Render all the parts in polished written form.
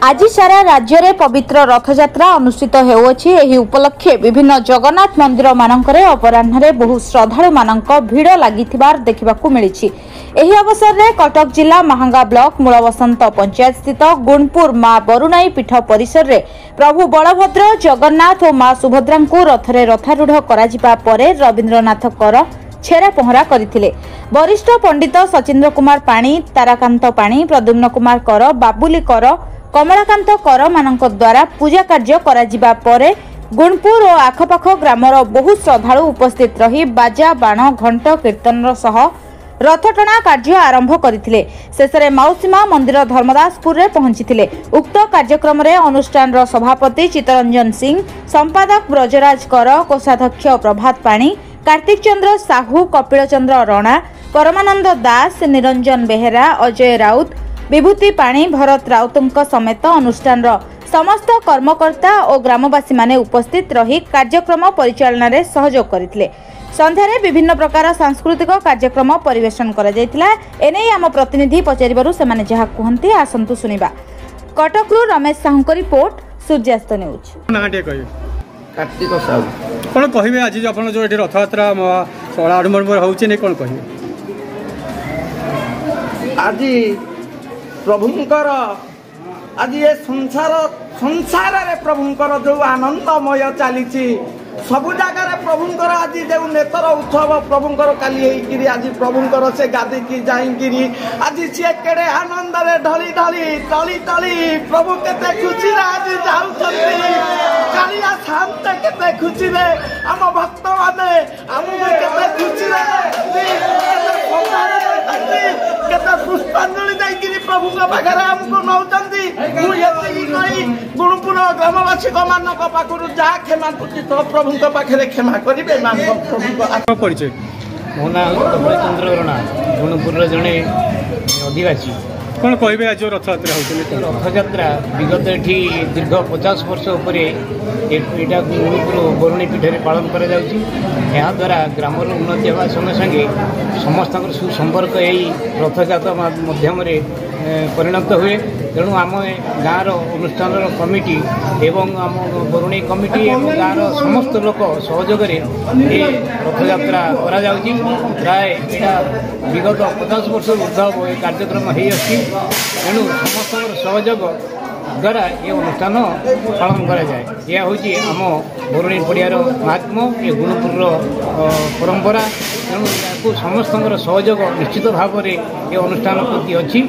आज सारा राज्य में पवित्र रथयात्रा अनुष्ठित होउछि। एही उपलक्षे विभिन्न जगन्नाथ मंदिर मानकरे अपराह्न बहु श्रद्धालु मानक भिड़ लागिथिबार देखिबाकू मिलिछि। एही अवसर में कटक जिला महांगा ब्लॉक मूलवसंत पंचायत स्थित गुणपुर मां बरुणाई पीठ परिसर में प्रभु बलभद्र जगन्नाथ और मां सुभद्रा को रथरे रथारूढ़ करा परे रवींद्रनाथ कर छेरा पहरा करथिले। वरिष्ठ पंडित सचिंद्र कुमार पाणी, ताराकांत पाणी, प्रद्युम्न कुमार कर, बाबुली कर, कमलाकांत कर मानक द्वारा पूजा कार्य करा परे गुणपुर और आखपाख ग्रामर बहु श्रद्धालु उपस्थित रही बाजा बाण घंट कीर्तन सह रथटଣା कार्य आरंभ करथिले। शेषरे माउसीमा मंदिर धर्मदासपुर रे पहुंचीथिले। उक्त कार्यक्रम रे अनुष्ठान रो सभापति चित्तरंजन सिंह, संपादक ब्रजराज कर, कोषाध्यक्ष प्रभात पाणी, कार्तिक चंद्र साहू, कपिल चंद्र रणा, परमानंद दास, निरंजन बेहेरा, अजय राउत, विभूति पाणी, भरत राउतଙ୍କ समेत अनुष्ठान रो समस्त कर्मकर्ता और ग्रामवासी माने उपस्थित रही कार्यक्रम परिचालन रे सहयोग करथिले। संध्यारे विभिन्न प्रकार सांस्कृतिक कार्यक्रम परिवेशन करा जायतिला। एने आम प्रतिनिधि पचारिबारु सेमाने जहा कहंती आसंतु सुनिबा। कटकरू रमेश साहू रिपोर्ट, सूर्यास्त न्यूज। कार्तिक साहू कौन कहे आज जो आप जो रथयात्रा आडम्बर होने कौन कहे आज प्रभुंकर आज ये संसार रे प्रभुंकर जो आनंदमय चली सबु जगार प्रभुंकर आज जो नेतर उत्सव प्रभुंकर काली आज प्रभुंकर से गादी की जाइकिरी आज सी केड़े आनंद रे ढली ढली तली तली प्रभु केते खुशी रे आज जाउछंती कालिया शांत केते खुशी रे आम भक्त माने आमु केते खुशी रे केते पुष्पांजलि जाइकिरी प्रभुंक पाखरे हमको नौचंती मु यति कहि गुणपुर ग्रामवासी को मानक पाखरु जा क्षमा कुछि तो प्रभुंक पाखरे क्षमा करिबे मान प्रभुंक परिचय मो ना कपिल चंद्र रणा गुणपुर जड़े अधिवासी कौन कहे आज रथयात्रा होती रथयात्रा विगत एठी दीर्घ 50 वर्ष उपर यहाँ गुणपुर बरुणी पीठ में पालन करा ग्रामर उन्नति होगा संगे संगे समस्त सुसंपर्क यही रथयात्रा मध्यम परिणत हुए। तेणु आम गाँव अनुष्ठान कमिटी एवं आम बरुणी कमिटी और गाँव समस्त लोक सहयोग रथयात्रा करा प्राय यहाँ विगत 50 वर्ष ऊर्ध्व ये कार्यक्रम हो तेणु समस्त सहयोग द्वारा ये अनुष्ठान पालन करा जाए। यह हूँ आम बरुणी पड़ियार महात्म ये गुणपुर परंपरा। तेणु या समस्त सहयोग निश्चित भाव में ये अनुष्ठान प्रति अच्छी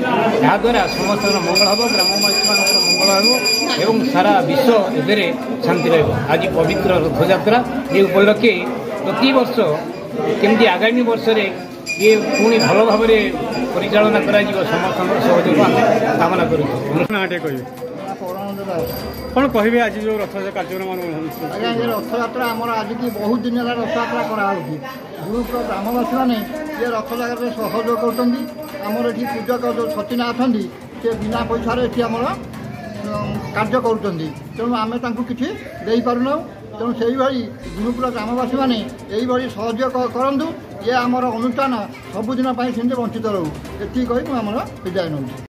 याद्वारा समस्त मंगल हम ग्रामवासी मंगल हम एवं सारा विश्व ए शांति रहा। आज पवित्र रथयात्रा ये उपलक्षे प्रति वर्ष केमती आगामी वर्ष ये पुणी भल भाव परिचालना करा समस्त सहयोग आम कामना करूँ। कौन कहे आज जो रथ कार्यक्रम आज्ञा ये रथयात्रा आम आज की बहुत दिन है रथयात्रा कराऊँगी गुणपुर ग्रामवासी मैंने ये रथ जगह सहयोग करमर ये पूजक जो सचिना अच्छा से बिना पैसा आम कार्य कर तेणु आम कि पारना तेणु से गुणपुर ग्रामवासी मैंने यही सहयोग करूँ ये आमर अनुष्ठान सबुदिन सेमती वंचित रहू ये कही मुझे विदाय नौ।